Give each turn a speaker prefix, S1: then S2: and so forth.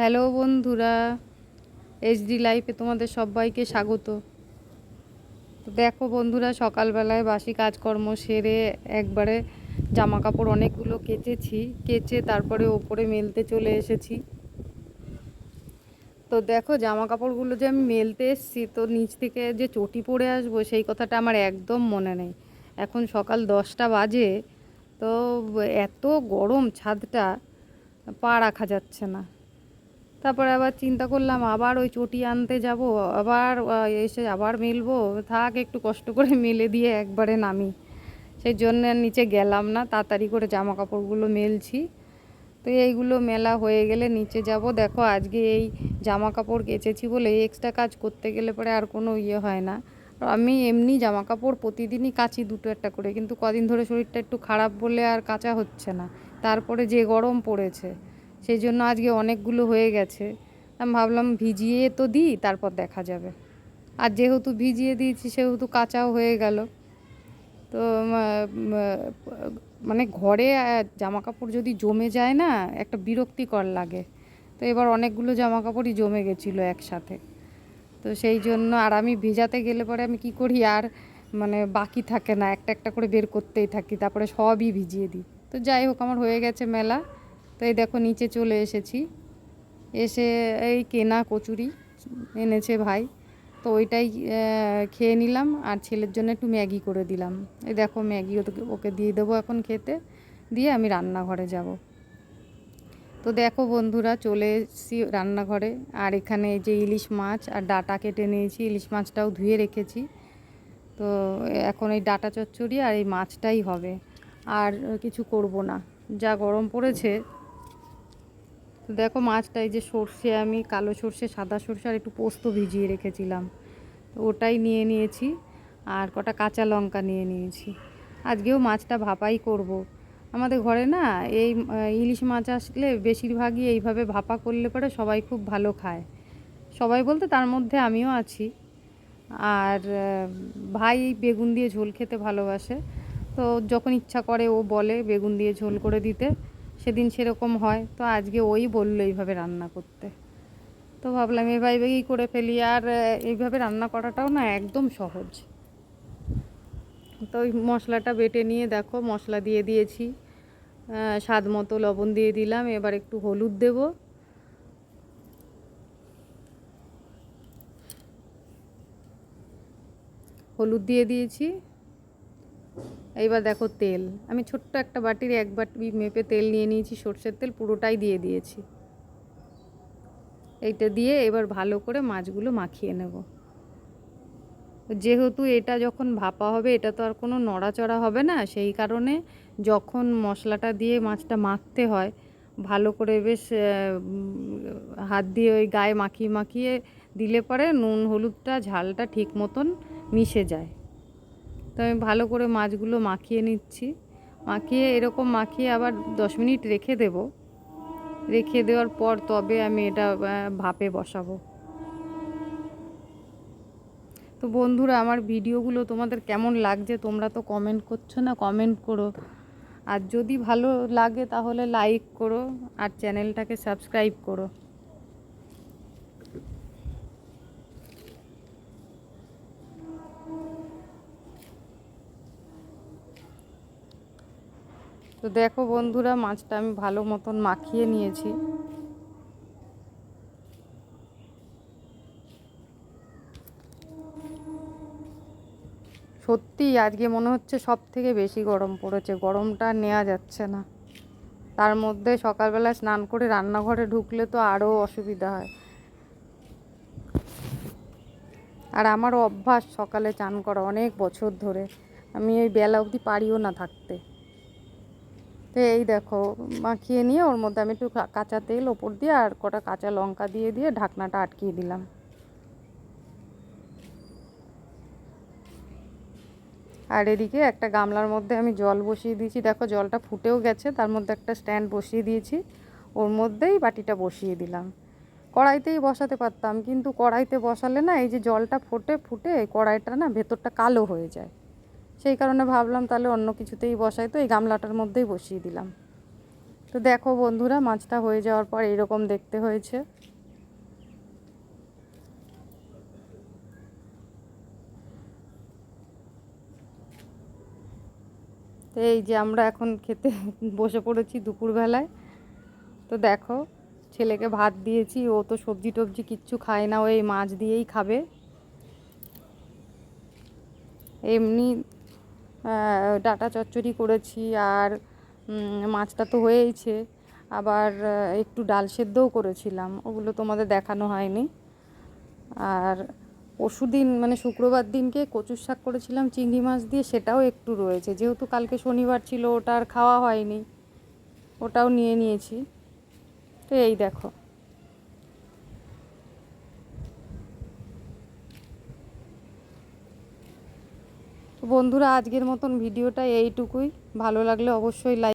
S1: Hello বন্ধুরা, HD লাইফে তোমাদের সবাইকে স্বাগত। তো দেখো বন্ধুরা, সকালবেলায় বাসি কাজকর্ম সেরে একবারে জামা কাপড় অনেকগুলো কেচে তারপরে ওপরে মেলতে চলে এসেছি। তো দেখো জামা কাপড়গুলো যে আমি মেলতে এসেছি, তো নিচ থেকে যে চটি পরে আসবো সেই কথাটা আমার একদম মনে নেই। এখন সকাল 10টা বাজে, তো এত গরম ছাদটা, পা রাখা যাচ্ছে না। তারপরে আবার চিন্তা করলাম আবার ওই চটি আনতে যাব, আবার এসে আবার মেলবো, থাক একটু কষ্ট করে মেলে দিয়ে একবারে নামি। সেই জন্য নিচে গেলাম না, তাড়াতাড়ি করে জামা কাপড়গুলো মেলছি। তো এইগুলো মেলা হয়ে গেলে নিচে যাব। দেখো আজকে এই জামা কাপড় কেচেছি বলে এক্সট্রা কাজ করতে গেলে পরে আর কোনো হয় না। আমি এমনি জামা কাপড় প্রতিদিনই কাচি দুটো একটা করে, কিন্তু কদিন ধরে শরীরটা একটু খারাপ বলে আর কাচা হচ্ছে না। তারপরে যে গরম পড়েছে সেই জন্য আজকে অনেকগুলো হয়ে গেছে। আমি ভাবলাম ভিজিয়ে তো দিই, তারপর দেখা যাবে। আর যেহেতু ভিজিয়ে দিয়েছি সেহেতু কাচাও হয়ে গেল। তো মানে ঘরে জামা কাপড় যদি জমে যায় না, একটা বিরক্তিকর লাগে। তো এবার অনেকগুলো জামা কাপড়ই জমে গেছিলো একসাথে। তো সেই জন্য আর আমি ভেজাতে গেলে পরে আমি কি করি, আর মানে বাকি থাকে না, একটা একটা করে বের করতেই থাকি, তারপরে সবই ভিজিয়ে দিই। তো যাই হোক, আমার হয়ে গেছে মেলা। তো এই দেখো নিচে চলে এসেছি। এসে এই কেনা কচুরি এনেছে ভাই, তো ওইটাই খেয়ে নিলাম। আর ছেলের জন্য একটু ম্যাগি করে দিলাম। এই দেখো ম্যাগি ওকে দিয়ে দেবো এখন খেতে, দিয়ে আমি রান্নাঘরে যাব। তো দেখো বন্ধুরা, চলে এসেছি রান্নাঘরে। আর এখানে এই যে ইলিশ মাছ আর ডাঁটা কেটে নিয়েছি, ইলিশ মাছটাও ধুয়ে রেখেছি। তো এখন এই ডাঁটা চচ্চড়ি আর এই মাছটাই হবে, আর কিছু করব না, যা গরম পড়েছে। তো দেখো মাছটা, এই যে সর্ষে, আমি কালো সর্ষে, সাদা সর্ষে আর একটু পোস্ত ভিজিয়ে রেখেছিলাম, তো ওটাই নিয়ে নিয়েছি। আর কটা কাঁচা লঙ্কা নিয়ে নিয়েছি। আজকেও মাছটা ভাপাই করব। আমাদের ঘরে না এই ইলিশ মাছ আসলে বেশিরভাগই এইভাবে ভাপা করলে পরে সবাই খুব ভালো খায়। সবাই বলতে তার মধ্যে আমিও আছি। আর ভাই বেগুন দিয়ে ঝোল খেতে ভালোবাসে, তো যখন ইচ্ছা করে ও বলে বেগুন দিয়ে ঝোল করে দিতে, সেদিন সেরকম হয়। তো আজকে ওই বললো এইভাবে রান্না করতে, তো ভাবলাম এভাবেই করে ফেলি। আর এইভাবে রান্না করাটাও না একদম সহজ। তো ওই মশলাটা বেটে নিয়ে দেখো মশলা দিয়ে দিয়েছি, স্বাদ মতো লবণ দিয়ে দিলাম। এবার একটু হলুদ দেব, হলুদ দিয়ে দিয়েছি। এইবার দেখো তেল, আমি ছোট্ট একটা বাটির 1 বাটি মেপে তেল নিয়ে নিয়েছি, সর্ষের তেল পুরোটাই দিয়ে দিয়েছি। এইটা দিয়ে এবার ভালো করে মাছগুলো মাখিয়ে নেব। যেহেতু এটা যখন ভাপা হবে, এটা তো আর কোনো নড়াচড়া হবে না, সেই কারণে যখন মশলাটা দিয়ে মাছটা মাখতে হয়, ভালো করে বেশ হাত দিয়ে ওই গায়ে মাখিয়ে মাখিয়ে দিলে পরে নুন হলুদটা ঝালটা ঠিক মতন মিশে যায়। তো আমি ভালো করে মাছগুলো মাখিয়ে নিচ্ছি। মাখিয়ে এরকম মাখিয়ে আবার 10 মিনিট রেখে দেব। রেখে দেওয়ার পর তবে আমি এটা ভাপে বসাবো। তো বন্ধুরা, আমার ভিডিওগুলো তোমাদের কেমন লাগছে তোমরা তো কমেন্ট করছো না, কমেন্ট করো। আর যদি ভালো লাগে তাহলে লাইক করো আর চ্যানেলটাকে সাবস্ক্রাইব করো। তো দেখো বন্ধুরা, মাছটা আমি ভালো মতন মাখিয়ে নিয়েছি। সত্যি আজকে মনে হচ্ছে সব থেকে বেশি গরম পড়েছে, গরমটা নেওয়া যাচ্ছে না। তার মধ্যে সকালবেলা স্নান করে রান্নাঘরে ঢুকলে তো আরও অসুবিধা হয়। আর আমারও অভ্যাস সকালে চান করা অনেক বছর ধরে, আমি এই বেলা অবধি পারিও না থাকতে। তো এই দেখো মাখিয়ে নিয়ে ওর মধ্যে আমি একটু কাঁচা তেল ওপর দিয়ে আর কটা কাঁচা লঙ্কা দিয়ে দিয়ে ঢাকনাটা আটকিয়ে দিলাম। আর এদিকে একটা গামলার মধ্যে আমি জল বসিয়ে দিয়েছি, দেখো জলটা ফুটেও গেছে। তার মধ্যে একটা স্ট্যান্ড বসিয়ে দিয়েছি, ওর মধ্যেই বাটিটা বসিয়ে দিলাম। কড়াইতেই বসাতে পারতাম, কিন্তু কড়াইতে বসালে না এই যে জলটা ফুটে ফুটে কড়াইটা না ভেতরটা কালো হয়ে যায়। সেই কারণে ভাবলাম তাহলে অন্য কিছুতেই বসাই, তো এই গামলাটার মধ্যেই বসিয়ে দিলাম। তো দেখো বন্ধুরা, মাছটা হয়ে যাওয়ার পর এরকম দেখতে হয়েছে। তো এই যে আমরা এখন খেতে বসে পড়েছি দুপুরবেলায়। তো দেখো, ছেলেকে ভাত দিয়েছি, ও তো সবজি টবজি কিচ্ছু খায় না, ও এই মাছ দিয়েই খাবে। এমনি ডাঁটা চচ্চড়ি করেছি, আর মাছটা তো হয়েইছে, আবার একটু ডাল সেদ্ধও করেছিলাম, ওগুলো তোমাদের দেখানো হয়নি। আর পরশুদিন মানে শুক্রবার দিনকে কচুর শাক করেছিলাম চিংড়ি মাছ দিয়ে, সেটাও একটু রয়েছে, যেহেতু কালকে শনিবার ছিল ওটা আর খাওয়া হয়নি, ওটাও নিয়ে নিয়েছি। তো এই দেখো। তো বন্ধুরা, আজকের মতন ভিডিওটা এইটুকুই। ভালো লাগলে অবশ্যই লাইক